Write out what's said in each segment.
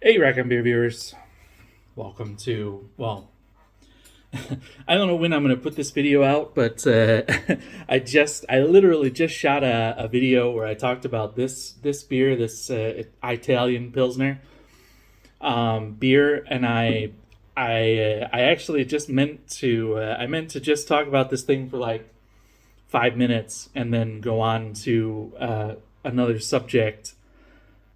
Hey, Rack and Beer viewers. Welcome to, I don't know when I'm going to put this video out, but I literally just shot a video where I talked about this beer, this Italian Pilsner beer, and I actually just I meant to just talk about this thing for like 5 minutes and then go on to another subject.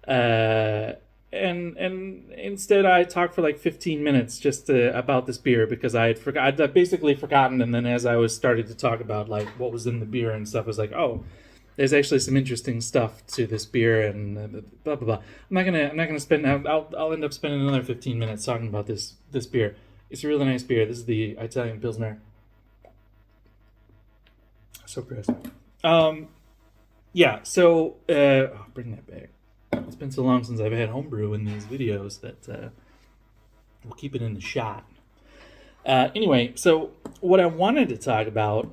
Uh, and instead I talked for like 15 minutes just about this beer because I'd basically forgotten, and then as I was starting to talk about like what was in the beer and stuff, I was like, oh, there's actually some interesting stuff to this beer and blah blah blah. I'm not gonna spend. I'll end up spending another 15 minutes talking about this beer. It's a really nice beer. This is the Italian Pilsner. So gross. Um, yeah. So I'll bring that back. It's been so long since I've had homebrew in these videos that we'll keep it in the shot. Anyway, so what I wanted to talk about,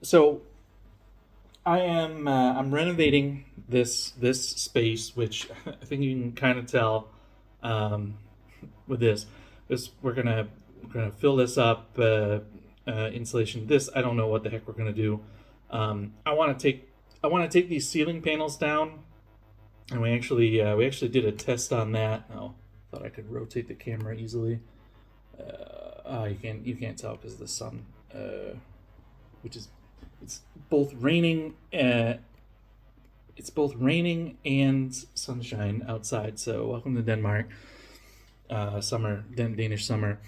so I'm renovating this space, which I think you can kind of tell um, with this we're gonna fill this up, insulation. This I don't know what the heck we're gonna do. I want to take these ceiling panels down, and we actually did a test on that. Oh, thought I could rotate the camera easily. Oh, you can't tell because of the sun, which is it's both raining. It's both raining and sunshine outside. So welcome to Denmark, summer, Danish summer.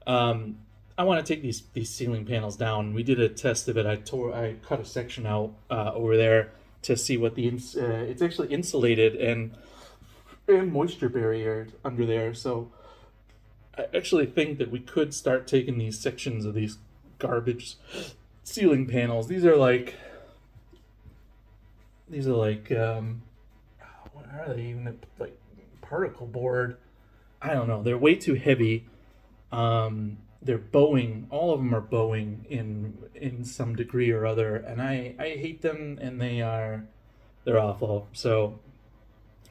Um, I want to take these ceiling panels down. We did a test of it. I cut a section out over there to see what it's actually insulated and moisture barrier under there. So I actually think that we could start taking these sections of these garbage ceiling panels. These are like what are they even, like particle board? I don't know. They're way too heavy. They're bowing. All of them are bowing in some degree or other, and I hate them, and they're awful. So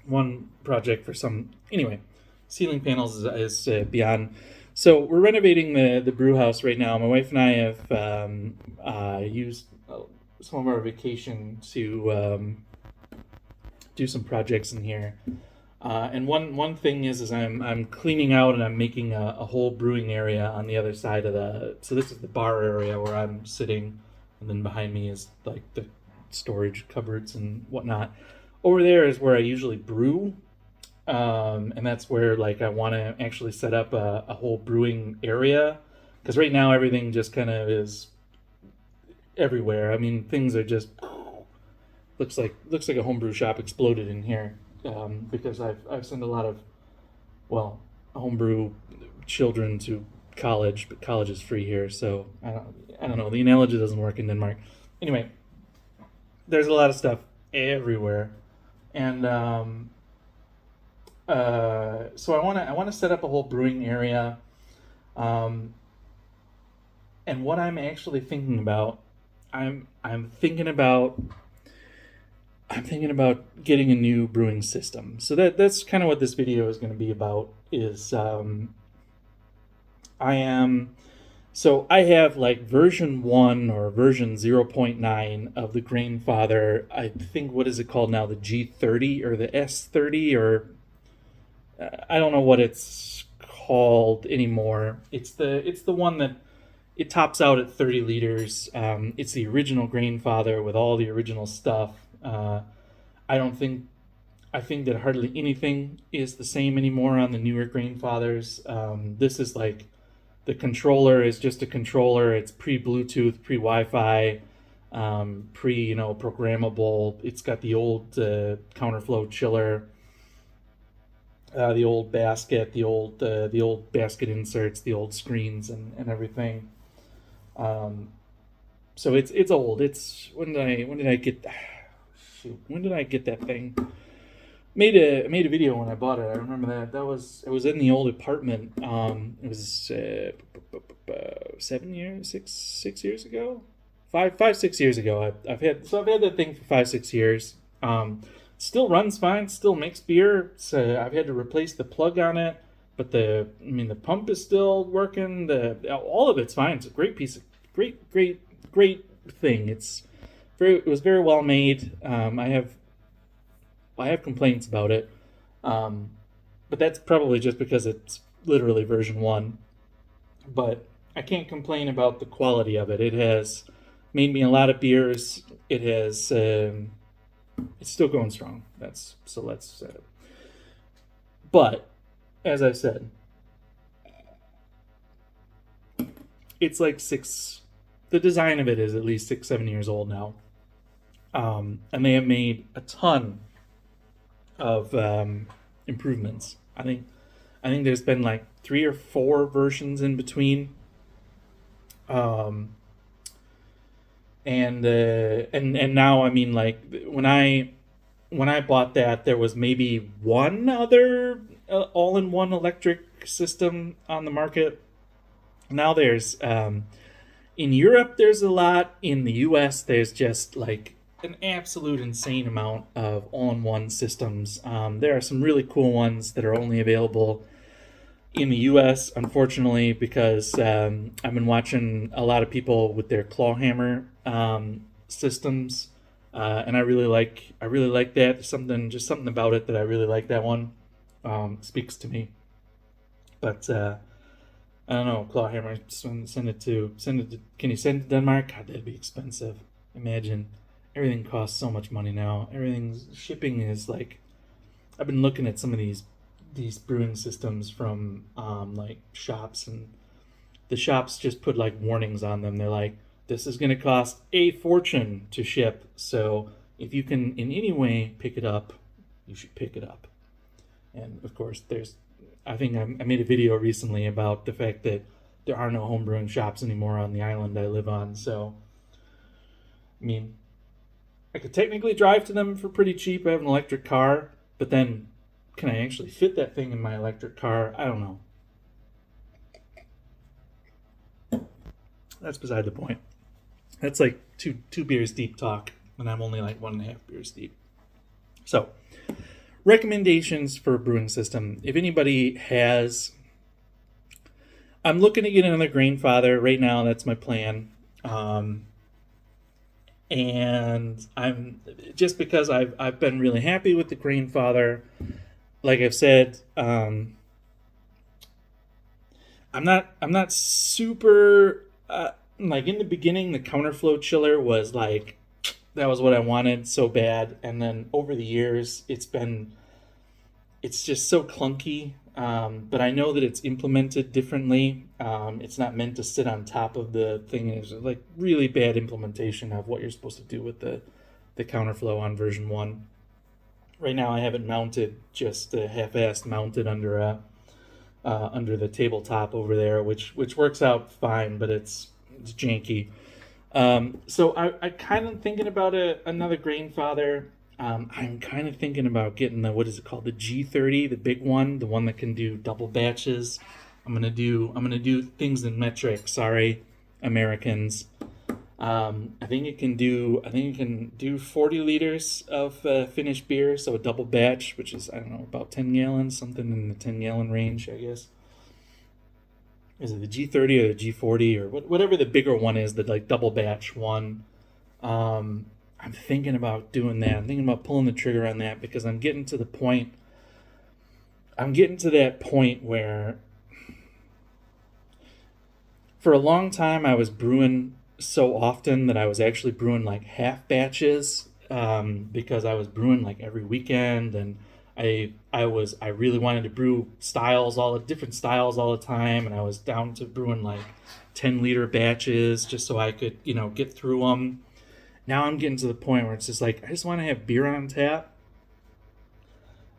one project for some anyway. Ceiling panels is beyond. So we're renovating the brew house right now. My wife and I have used some of our vacation to do some projects in here. And one thing is I'm cleaning out and I'm making a whole brewing area on the other side of the. So this is the bar area where I'm sitting, and then behind me is like the storage cupboards and whatnot. Over there is where I usually brew, and that's where like I want to actually set up a whole brewing area, because right now everything just kind of is everywhere. I mean, things are just looks like a homebrew shop exploded in here, because I've sent a lot of homebrew children to college, but college is free here, so I don't know. The analogy doesn't work in Denmark. Anyway, there's a lot of stuff everywhere, and so I want to set up a whole brewing area, um, and what I'm actually thinking about, I'm thinking about I'm thinking about getting a new brewing system. So that's kind of what this video is going to be about. Is I am so I have like version 1 or version 0.9 of the Grainfather. I think, what is it called now? The G30 or the S30, or I don't know what it's called anymore. It's the one that it tops out at 30 liters. It's the original Grainfather with all the original stuff. I don't think I think that hardly anything is the same anymore on the newer Grainfathers. This is like the controller is just a controller. It's pre Bluetooth, pre Wi-Fi, pre programmable. It's got the old counterflow chiller, the old basket, the old basket inserts, the old screens, and everything. Um, so it's old. It's when did I get shoot, when did I get that thing? Made a video when I bought it. I remember it was in the old apartment. It was 7 years, 6 years ago, 5 6 years ago. I've had that thing for 5 6 years. Still runs fine, still makes beer. So I've had to replace the plug on it, but the pump is still working. The all of it's fine. It's a great piece of great thing. It was very well made. I have complaints about it, um, but that's probably just because it's literally version one. But I can't complain about the quality of it. It has made me a lot of beers. It has. It's still going strong. That's so. Let's. But as I said, it's like six. The design of it is at least 6, 7 years old now, and they have made a ton of improvements. I think there's been like 3 or 4 versions in between, um, and now I mean like when I bought that there was maybe one other all-in-one electric system on the market. Now there's in Europe there's a lot. In the U.S. there's just like an absolute insane amount of all-in-one systems. There are some really cool ones that are only available in the U.S. Unfortunately, because I've been watching a lot of people with their claw hammer systems, and I really like that. There's something about it that I really like. That one speaks to me. But I don't know, claw hammer. Send it to. Can you send it to Denmark? God, that'd be expensive. Imagine everything costs so much money now. Everything's shipping is like. I've been looking at some of these brewing systems from like shops, and the shops just put like warnings on them. They're like, this is going to cost a fortune to ship, so if you can in any way pick it up, you should pick it up. And of course I think I made a video recently about the fact that there are no home brewing shops anymore on the island I live on. So I mean, I could technically drive to them for pretty cheap. I have an electric car, but then can I actually fit that thing in my electric car? I don't know. That's beside the point. That's like two beers deep talk, and I'm only like 1.5 beers deep. So, recommendations for a brewing system. If anybody has, I'm looking to get another Grainfather right now. That's my plan. And I'm just because I've been really happy with the Grainfather. Like I've said, I'm not super like in the beginning. The counterflow chiller was like that was what I wanted so bad, and then over the years it's just so clunky. But I know that it's implemented differently. It's not meant to sit on top of the thing. It's like really bad implementation of what you're supposed to do with the counterflow on version 1. Right now I have it mounted, just half-assed mounted under the tabletop over there, which works out fine, but it's janky. So I kind of thinking about another Grainfather. I'm kind of thinking about getting what is it called, the G30, the big one, the one that can do double batches. I'm gonna do things in metric. Sorry, Americans. I think it can do 40 liters of finished beer, so a double batch, which is I don't know about 10 gallons, something in the 10-gallon range, I guess. Is it the G30 or the G40 or whatever the bigger one is, the like double batch one? I'm thinking about doing that. I'm thinking about pulling the trigger on that because I'm getting to that point where for a long time I was brewing so often that I was actually brewing like half batches, because I was brewing like every weekend, and I really wanted to brew different styles all the time, and I was down to brewing like 10-liter batches just so I could get through them. Now I'm getting to the point where it's just like I just want to have beer on tap,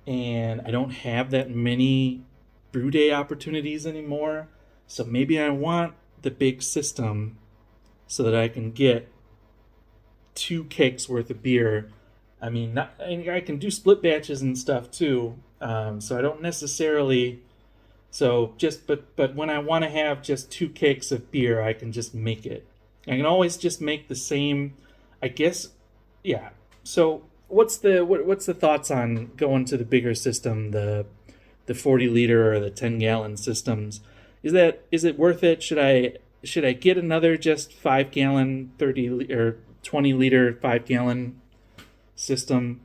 and I don't have that many brew day opportunities anymore. So maybe I want the big system so that I can get 2 kegs worth of beer. I mean, I can do split batches and stuff too. So I don't necessarily. But when I want to have just 2 kegs of beer, I can just make it. I can always just make the same. I guess, yeah. So what's the thoughts on going to the bigger system, the 40 liter or the 10 gallon systems? Is it worth it? Should I get another just 5 gallon 30 or 20 liter 5 gallon system,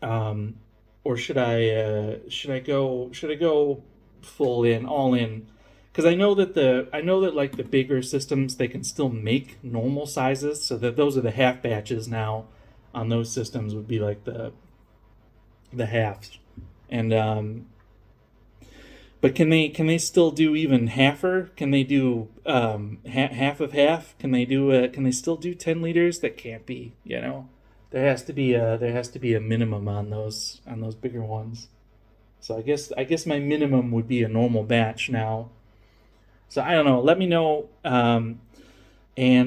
um, or should I go full in all in? Because I know that like the bigger systems they can still make normal sizes, so that those are the half batches now. On those systems would be like the halves, and but can they still do even halfer? Can they do half of half? Can they still do 10 liters? That can't be. There has to be a minimum on those bigger ones. So I guess my minimum would be a normal batch now. So I don't know. Let me know. And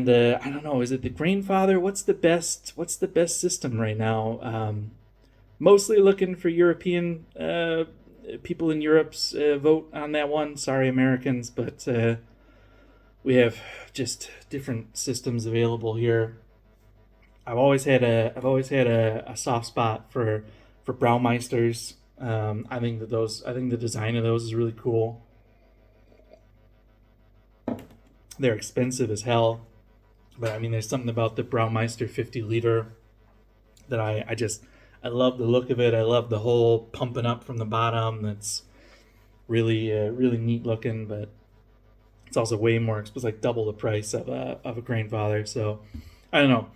I don't know. Is it the Grainfather? What's the best system right now? Mostly looking for European people in Europe's vote on that one. Sorry, Americans, but we have just different systems available here. I've always had a soft spot for Braumeisters. I think the design of those is really cool. They're expensive as hell, but I mean, there's something about the Braumeister 50 liter that I love the look of it. I love the whole pumping up from the bottom. That's really neat looking, but it's also way more expensive. It's like double the price of a Grainfather. So I don't know.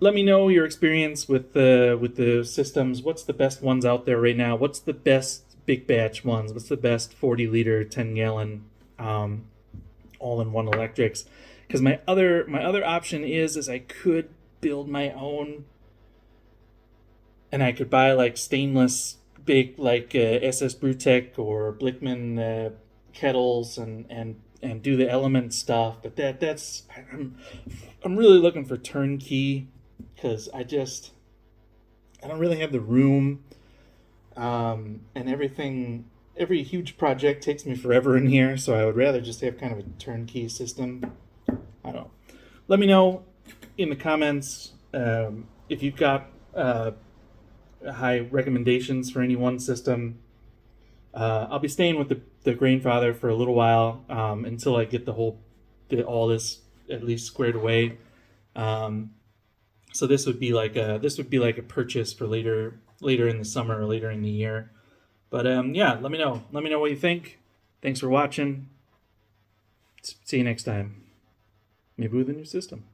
Let me know your experience with the systems. What's the best ones out there right now? What's the best big batch ones? What's the best 40 liter 10 gallon all in one electrics? Because my other option is I could build my own, and I could buy like stainless big like SS Brewtech or Blickman kettles and do the element stuff. But I'm really looking for turnkey, because I don't really have the room, and every huge project takes me forever in here, so I would rather just have kind of a turnkey system. I don't know. Let me know in the comments if you've got high recommendations for any one system. I'll be staying with the Grainfather for a little while, until I get all this at least squared away. So this would be like a purchase for later in the summer or later in the year. But yeah, let me know. Let me know what you think. Thanks for watching. See you next time. Maybe with a new system.